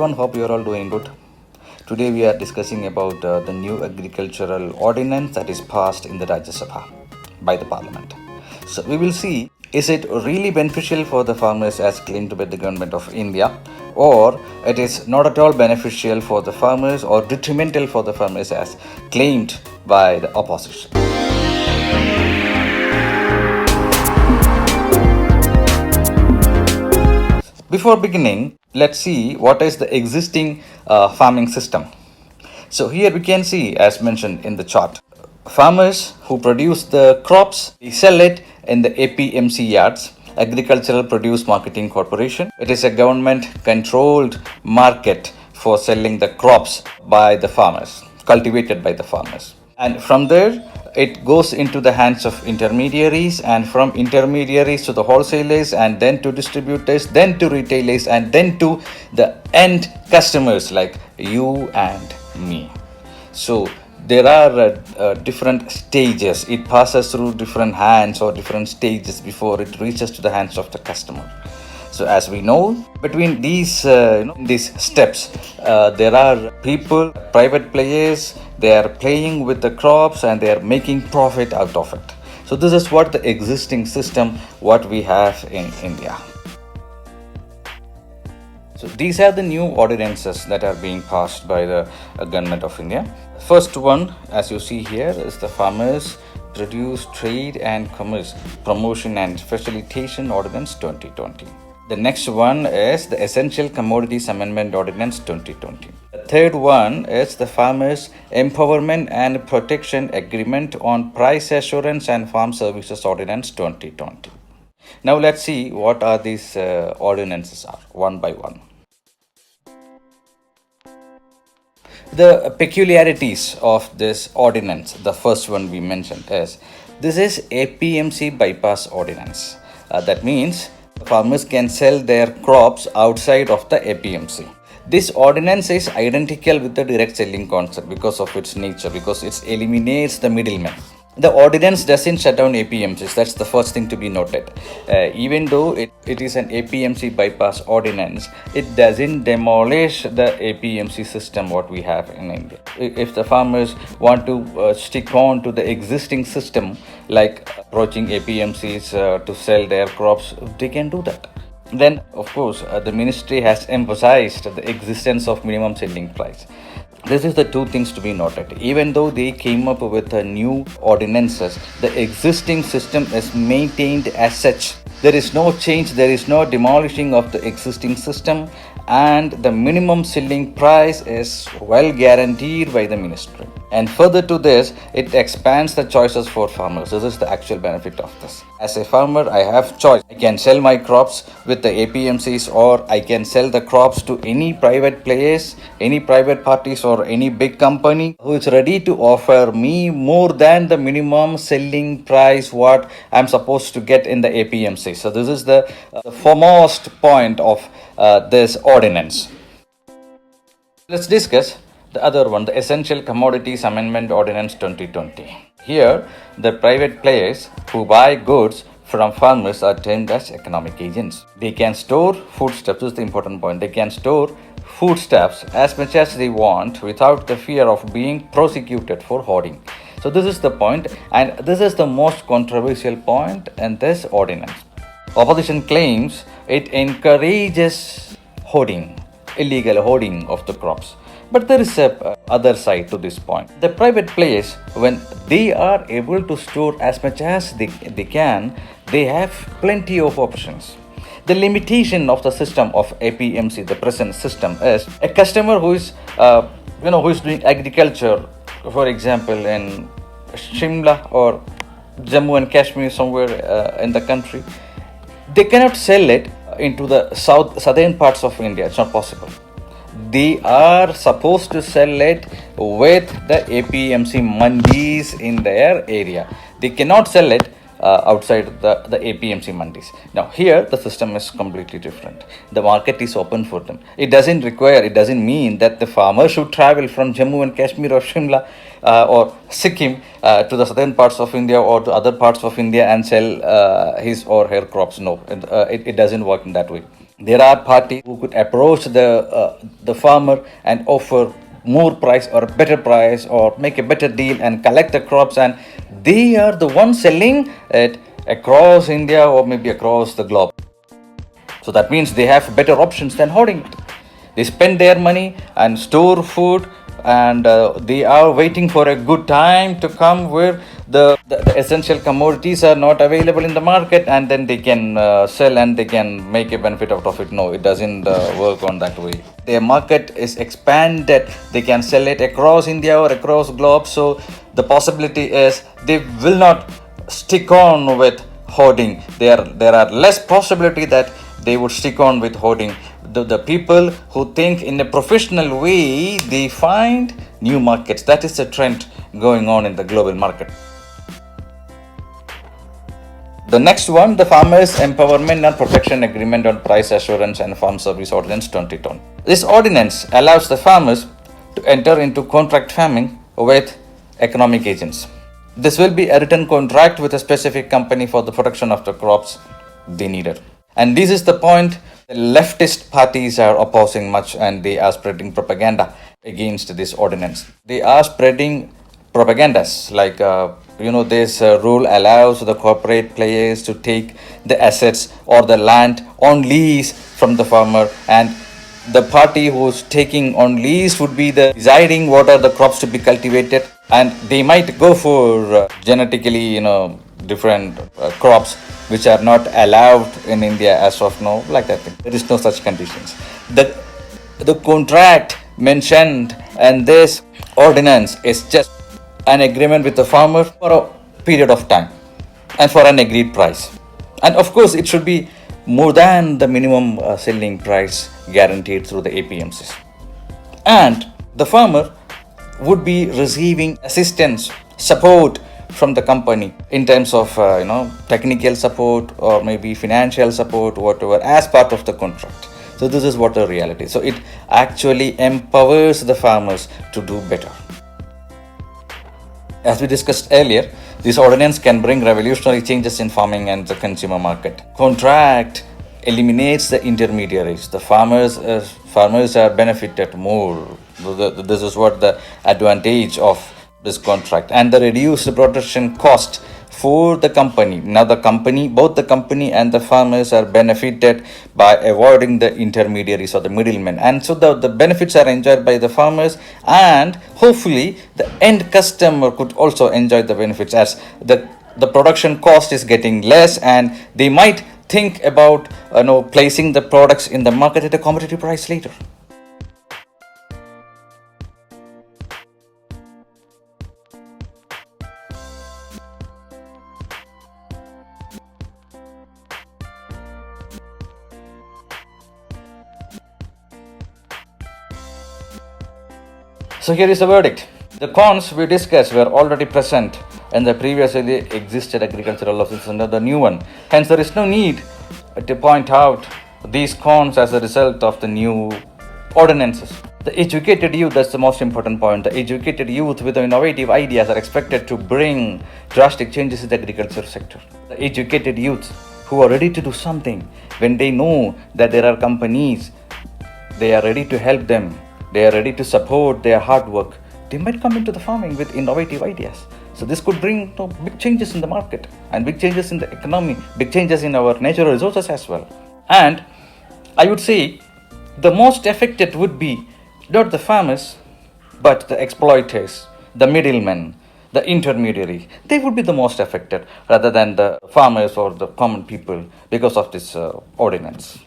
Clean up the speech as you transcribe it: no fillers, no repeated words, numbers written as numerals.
everyone, hope you are all doing good. Today we are discussing about the new agricultural ordinance that is passed in the Rajya Sabha by the Parliament. So we will see, is it really beneficial for the farmers as claimed by the government of India, or it is not at all beneficial for the farmers or detrimental for the farmers as claimed by the opposition. Before beginning, let's see what is the existing farming system. So here we can see, as mentioned in the chart, farmers who produce the crops, they sell it in the APMC yards, Agricultural Produce Marketing Corporation. It is a government controlled market for selling the crops by the farmers, cultivated by the farmers. And from there, it goes into the hands of intermediaries, and from intermediaries to the wholesalers, and then to distributors, then to retailers, and then to the end customers like you and me. So there are different stages. It passes through different hands or different stages before it reaches to the hands of the customer. So as we know, between these steps, there are people, private players. They are playing with the crops and they are making profit out of it. So this is what the existing system, what we have in India. So these are the new ordinances that are being passed by the government of India. First one, as you see here, is the Farmers Produce Trade and Commerce Promotion and Facilitation Ordinance 2020. The next one is the Essential Commodities Amendment Ordinance 2020. The third one is the Farmers Empowerment and Protection Agreement on Price Assurance and Farm Services Ordinance 2020. Now let's see what are these ordinances are, one by one. The peculiarities of this ordinance, the first one we mentioned is, this is APMC bypass ordinance. That means farmers can sell their crops outside of the APMC. This ordinance is identical with the direct selling concept because of its nature, because it eliminates the middleman. The ordinance doesn't shut down APMCs. That's the first thing to be noted. Even though it is an APMC bypass ordinance, it doesn't demolish the APMC system what we have in India. If the farmers want to stick on to the existing system, like approaching APMCs to sell their crops, they can do that. Then, of course, the ministry has emphasized the existence of minimum selling price. This is the two things to be noted. Even though they came up with a new ordinances, the existing system is maintained as such. There is no change, there is no demolishing of the existing system, and the minimum selling price is well guaranteed by the ministry. And further to this, it expands the choices for farmers. This is the actual benefit of this. As a farmer, I have choice. I can sell my crops with the APMCs, or I can sell the crops to any private players, any private parties, or any big company who is ready to offer me more than the minimum selling price what I'm supposed to get in the APMC. So this is the foremost point of this ordinance. Let's discuss the other one, the Essential Commodities Amendment Ordinance 2020. Here, the private players who buy goods from farmers are termed as economic agents. They can store foodstuffs. This is the important point. They can store foodstuffs as much as they want without the fear of being prosecuted for hoarding. So this is the point, and this is the most controversial point in this ordinance. Opposition claims it encourages hoarding, illegal hoarding of the crops. But there is a other side to this point. The private players, when they are able to store as much as they can, they have plenty of options. The limitation of the system of APMC, the present system, is a customer who is doing agriculture, for example, in Shimla or Jammu and Kashmir, somewhere in the country. They cannot sell it into the southern parts of India. It's not possible. They are supposed to sell it with the APMC mandis in their area. They cannot sell it outside the APMC mandis. Now here the system is completely different. The market is open for them. It doesn't mean that the farmer should travel from Jammu and Kashmir or Shimla or Sikkim to the southern parts of India or to other parts of India and sell his or her crops. No, it doesn't work in that way. There are parties who could approach the farmer and offer more price or a better price or make a better deal and collect the crops, and they are the ones selling it across India or maybe across the globe. So that means they have better options than hoarding it. They spend their money and store food, and they are waiting for a good time to come where the essential commodities are not available in the market, and then they can sell and they can make a benefit out of it. No, it doesn't work on that way. Their market is expanded. They can sell it across India or across globe. So the possibility is they will not stick on with hoarding. There are less possibility that they would stick on with hoarding. The people who think in a professional way, they find new markets. That is the trend going on in the global market. The next one, the Farmers Empowerment and Protection Agreement on Price Assurance and Farm Service Ordinance 2020. This ordinance allows the farmers to enter into contract farming with economic agents. This will be a written contract with a specific company for the production of the crops they needed. And this is the point the leftist parties are opposing much, and they are spreading propaganda against this ordinance. They are spreading propagandas like, this rule allows the corporate players to take the assets or the land on lease from the farmer, and the party who's taking on lease would be the deciding what are the crops to be cultivated, and they might go for genetically different crops which are not allowed in India as of now, like that thing. There is no such conditions. The contract mentioned in this ordinance is just an agreement with the farmer for a period of time and for an agreed price. And of course, it should be more than the minimum selling price guaranteed through the APMCs. And the farmer would be receiving assistance, support from the company in terms of technical support or maybe financial support, whatever, as part of the contract. So this is what the reality. So it actually empowers the farmers to do better. As we discussed earlier, this ordinance can bring revolutionary changes in farming and the consumer market. Contract eliminates the intermediaries. The farmers are benefited more. This is what the advantage of this contract, and the reduced production cost for the company. Now both the company and the farmers are benefited by avoiding the intermediaries or the middlemen, and so the benefits are enjoyed by the farmers, and hopefully the end customer could also enjoy the benefits, as the production cost is getting less, and they might think about placing the products in the market at a competitive price later. So here is the verdict. The cons we discussed were already present in the previously existed agricultural laws under the new one. Hence, there is no need to point out these cons as a result of the new ordinances. The educated youth, that's the most important point. The educated youth with innovative ideas are expected to bring drastic changes in the agriculture sector. The educated youth who are ready to do something, when they know that there are companies, they are ready to help them, they are ready to support their hard work, they might come into the farming with innovative ideas. So this could bring big changes in the market and big changes in the economy, big changes in our natural resources as well. And I would say the most affected would be not the farmers, but the exploiters, the middlemen, the intermediary. They would be the most affected rather than the farmers or the common people because of this ordinance.